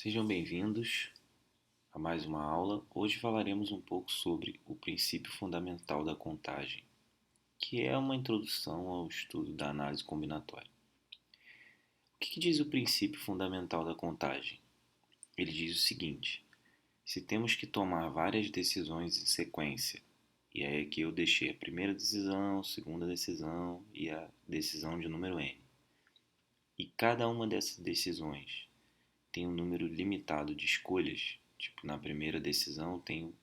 Sejam bem-vindos a mais uma aula. Hoje falaremos um pouco sobre o princípio fundamental da contagem, que é uma introdução ao estudo da análise combinatória. O que diz o princípio fundamental da contagem? Ele diz o seguinte: se temos que tomar várias decisões em sequência, e aí aqui eu deixei a primeira decisão, a segunda decisão e a decisão de número n, e cada uma dessas decisões tem um número limitado de escolhas, tipo na primeira decisão tenho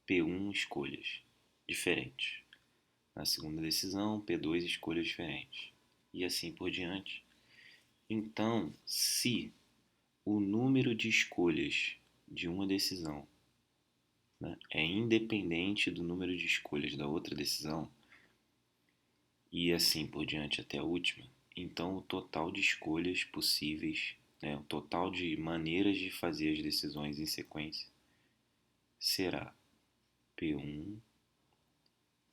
P1 escolhas diferentes, na segunda decisão P2 escolhas diferentes, e assim por diante. Então, se o número de escolhas de uma decisão, né, é independente do número de escolhas da outra decisão, e assim por diante até a última, então o total de escolhas possíveis, né, o total de maneiras de fazer as decisões em sequência será P1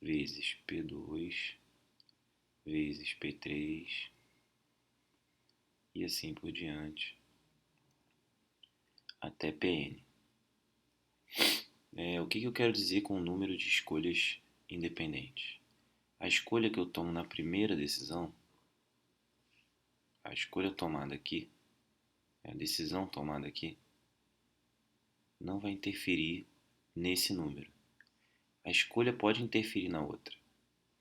vezes P2 vezes P3 e assim por diante até Pn. O que eu quero dizer com o número de escolhas independentes? A escolha que eu tomo na primeira decisão, a escolha tomada aqui, a decisão tomada aqui, não vai interferir nesse número. A escolha pode interferir na outra,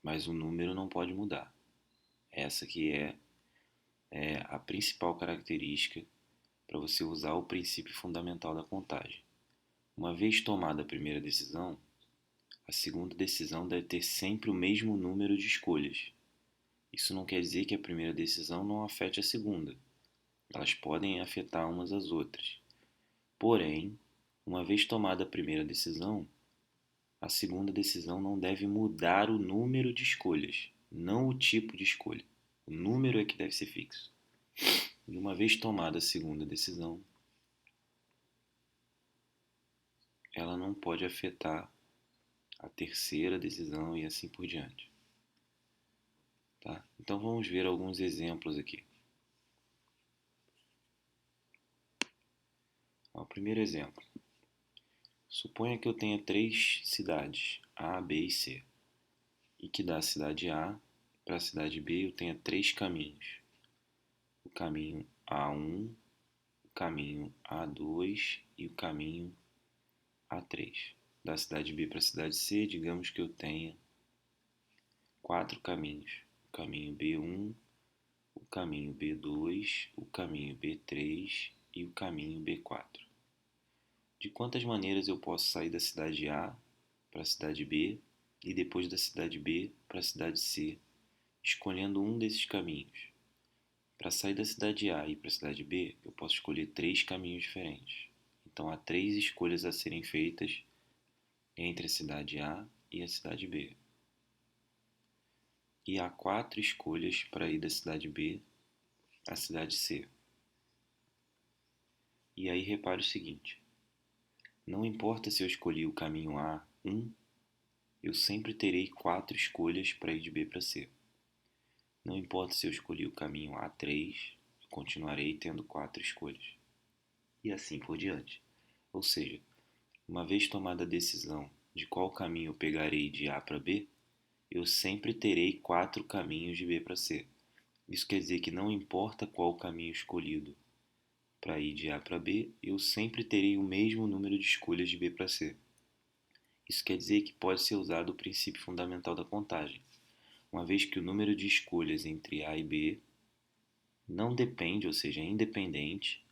mas o número não pode mudar. Essa que é a principal característica para você usar o princípio fundamental da contagem. Uma vez tomada a primeira decisão, a segunda decisão deve ter sempre o mesmo número de escolhas. Isso não quer dizer que a primeira decisão não afete a segunda. Elas podem afetar umas às outras. Porém, uma vez tomada a primeira decisão, a segunda decisão não deve mudar o número de escolhas, não o tipo de escolha. O número é que deve ser fixo. E uma vez tomada a segunda decisão, ela não pode afetar a terceira decisão e assim por diante. Tá? Então vamos ver alguns exemplos aqui. O primeiro exemplo. Suponha que eu tenha três cidades, A, B e C, e que da cidade A para a cidade B eu tenha três caminhos. O caminho A1, o caminho A2 e o caminho A3. Da cidade B para a cidade C, digamos que eu tenha quatro caminhos. O caminho B1, o caminho B2, o caminho B3 e o caminho B4. De quantas maneiras eu posso sair da cidade A para a cidade B e depois da cidade B para a cidade C, escolhendo um desses caminhos? Para sair da cidade A e para a cidade B, eu posso escolher três caminhos diferentes. Então há três escolhas a serem feitas entre a cidade A e a cidade B. E há quatro escolhas para ir da cidade B à cidade C. E aí repare o seguinte: não importa se eu escolhi o caminho A1, eu sempre terei quatro escolhas para ir de B para C. Não importa se eu escolhi o caminho A3, eu continuarei tendo quatro escolhas. E assim por diante. Ou seja, uma vez tomada a decisão de qual caminho eu pegarei de A para B, eu sempre terei quatro caminhos de B para C. Isso quer dizer que não importa qual caminho escolhido para ir de A para B, eu sempre terei o mesmo número de escolhas de B para C. Isso quer dizer que pode ser usado o princípio fundamental da contagem, uma vez que o número de escolhas entre A e B não depende, ou seja, é independente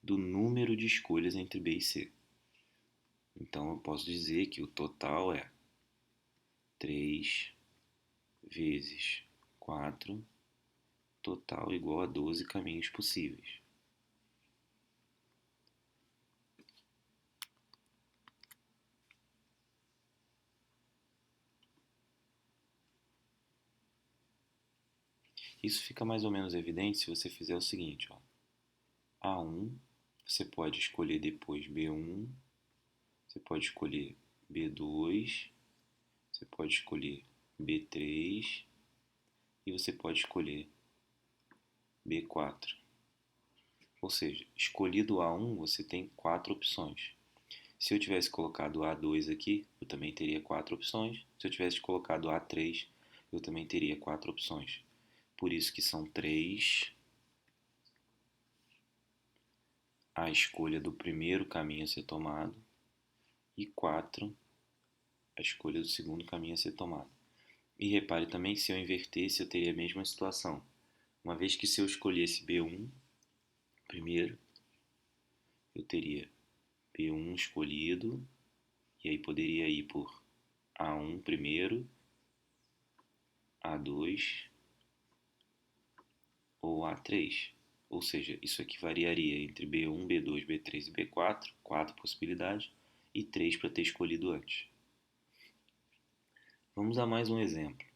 do número de escolhas entre B e C. Então eu posso dizer que o total é 3 vezes 4, total igual a 12 caminhos possíveis. Isso fica mais ou menos evidente se você fizer o seguinte, ó. A1, você pode escolher depois B1, você pode escolher B2, você pode escolher B3 e você pode escolher B4. Ou seja, escolhido A1, você tem 4 opções. Se eu tivesse colocado A2 aqui, eu também teria 4 opções. Se eu tivesse colocado A3, eu também teria 4 opções. Por isso que são 3 a escolha do primeiro caminho a ser tomado e 4 a escolha do segundo caminho a ser tomado. E repare também que se eu invertesse, eu teria a mesma situação. Uma vez que se eu escolhesse B1 primeiro, eu teria B1 escolhido, e aí poderia ir por A1 primeiro, A2 ou A3. Ou seja, isso aqui variaria entre B1, B2, B3 e B4, 4 possibilidades, e 3 para ter escolhido antes. Vamos a mais um exemplo.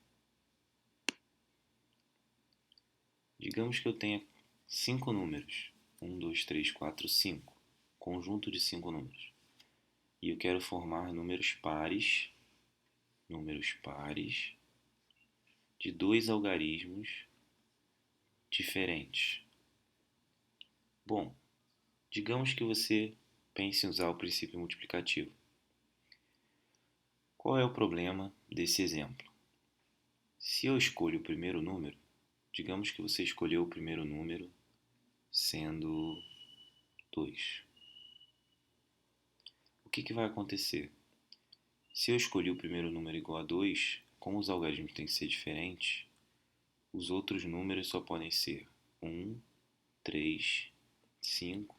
Digamos que eu tenha 5 números. 1, 2, 3, 4, 5. Conjunto de 5 números. E eu quero formar números pares de dois algarismos diferentes. Bom, digamos que você pense em usar o princípio multiplicativo. Qual é o problema desse exemplo? Se eu escolho o primeiro número, digamos que você escolheu o primeiro número sendo 2. O que vai acontecer? Se eu escolhi o primeiro número igual a 2, como os algarismos têm que ser diferentes, os outros números só podem ser 1, 3, 5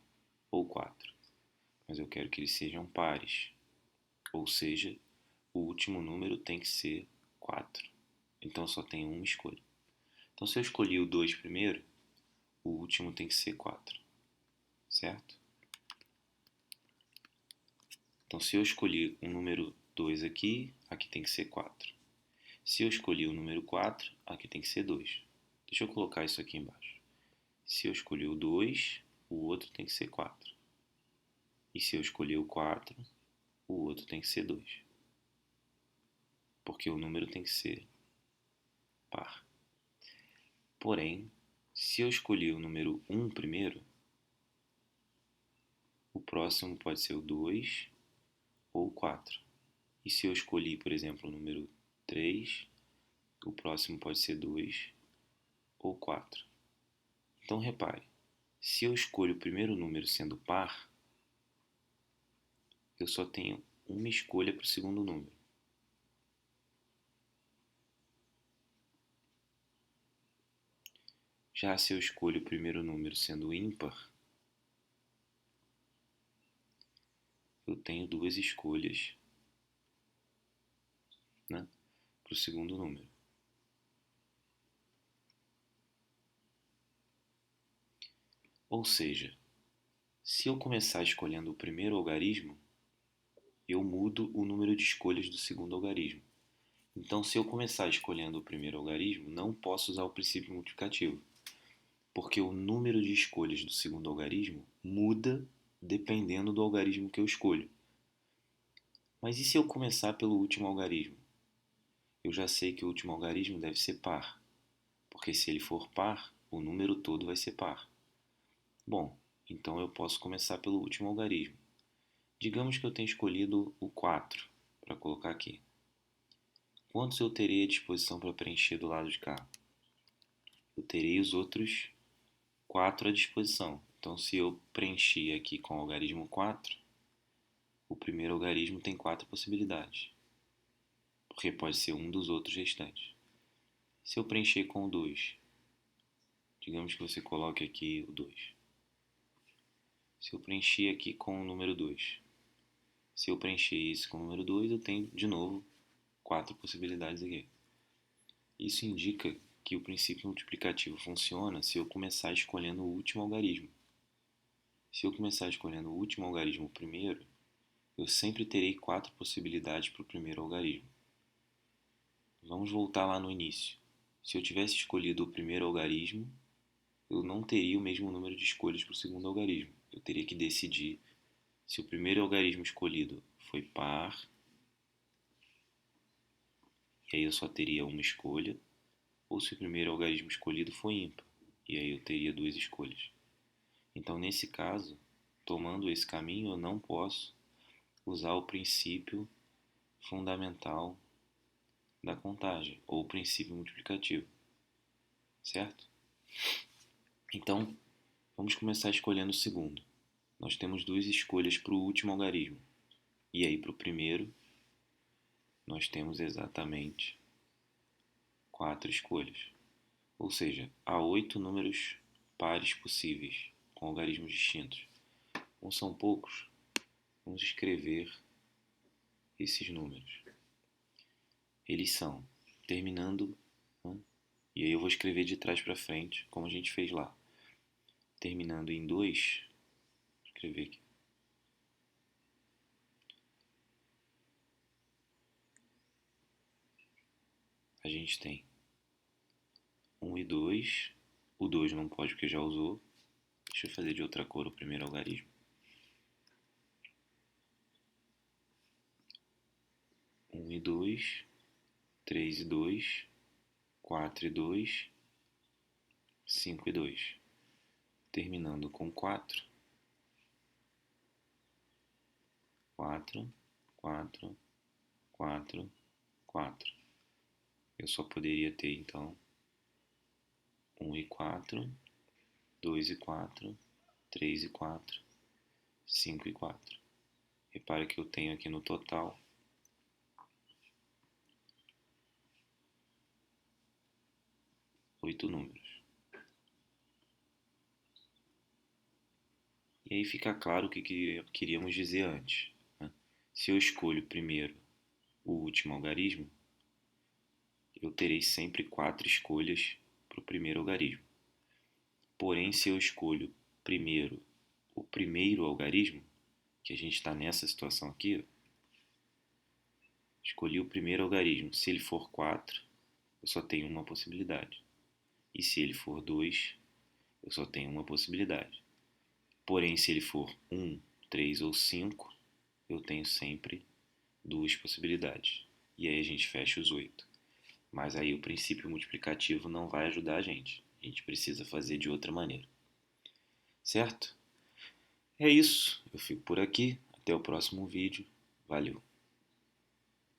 ou 4. Mas eu quero que eles sejam pares, ou seja, o último número tem que ser 4. Então só tem uma escolha. Então se eu escolhi o 2 primeiro, o último tem que ser 4, certo? Então se eu escolhi o número 2 aqui, aqui tem que ser 4. Se eu escolhi o número 4, aqui tem que ser 2. Deixa eu colocar isso aqui embaixo. Se eu escolhi o 2, o outro tem que ser 4. E se eu escolher o 4, o outro tem que ser 2. Porque o número tem que ser par. Porém, se eu escolher o número 1 primeiro, o próximo pode ser o 2 ou o 4. E se eu escolhi, por exemplo, o número 3, o próximo pode ser 2 ou 4. Então repare, se eu escolho o primeiro número sendo par, eu só tenho uma escolha para o segundo número. Já se eu escolho o primeiro número sendo ímpar, eu tenho duas escolhas, né, para o segundo número. Ou seja, se eu começar escolhendo o primeiro algarismo, eu mudo o número de escolhas do segundo algarismo. Então, se eu começar escolhendo o primeiro algarismo, não posso usar o princípio multiplicativo, porque o número de escolhas do segundo algarismo muda dependendo do algarismo que eu escolho. Mas e se eu começar pelo último algarismo? Eu já sei que o último algarismo deve ser par, porque se ele for par, o número todo vai ser par. Bom, então eu posso começar pelo último algarismo. Digamos que eu tenha escolhido o 4 para colocar aqui. Quantos eu terei à disposição para preencher do lado de cá? Eu terei os outros 4 à disposição. Então, se eu preencher aqui com o algarismo 4, o primeiro algarismo tem 4 possibilidades, porque pode ser um dos outros restantes. Se eu preencher com o 2, digamos que você coloque aqui o 2. Se eu preencher aqui com o número 2, se eu preencher isso com o número 2, eu tenho de novo 4 possibilidades aqui. Isso indica que o princípio multiplicativo funciona se eu começar escolhendo o último algarismo. Se eu começar escolhendo o último algarismo primeiro, eu sempre terei 4 possibilidades para o primeiro algarismo. Vamos voltar lá no início. Se eu tivesse escolhido o primeiro algarismo, eu não teria o mesmo número de escolhas para o segundo algarismo. Eu teria que decidir se o primeiro algarismo escolhido foi par, e aí eu só teria uma escolha, ou se o primeiro algarismo escolhido foi ímpar, e aí eu teria duas escolhas. Então, nesse caso, tomando esse caminho, eu não posso usar o princípio fundamental da contagem, ou o princípio multiplicativo, certo? Então, vamos começar escolhendo o segundo. Nós temos duas escolhas para o último algarismo. E aí, para o primeiro, nós temos exatamente 4 escolhas. Ou seja, há 8 números pares possíveis, com algarismos distintos. Como são poucos, vamos escrever esses números. Eles são, terminando, né? E aí eu vou escrever de trás para frente, como a gente fez lá. Terminando em 2, vou escrever aqui. A gente tem 1 e 2. O 2 não pode porque já usou. Deixa eu fazer de outra cor o primeiro algarismo. 1 e 2, 3 e 2, 4 e 2, 5 e 2. Terminando com 4. 4, 4, 4, 4. Eu só poderia ter, então, 1 e 4, 2 e 4, 3 e 4, 5 e 4. Repare que eu tenho aqui no total 8 números. E aí fica claro o que queríamos dizer antes, né? Se eu escolho primeiro o último algarismo, eu terei sempre 4 escolhas para o primeiro algarismo. Porém, se eu escolho primeiro o primeiro algarismo, que a gente está nessa situação aqui, escolhi o primeiro algarismo. Se ele for 4, eu só tenho uma possibilidade. E se ele for 2, eu só tenho uma possibilidade. Porém, se ele for 1, 3 ou 5, eu tenho sempre 2 possibilidades. E aí a gente fecha os 8. Mas aí o princípio multiplicativo não vai ajudar a gente. A gente precisa fazer de outra maneira. Certo? É isso. Eu fico por aqui. Até o próximo vídeo. Valeu!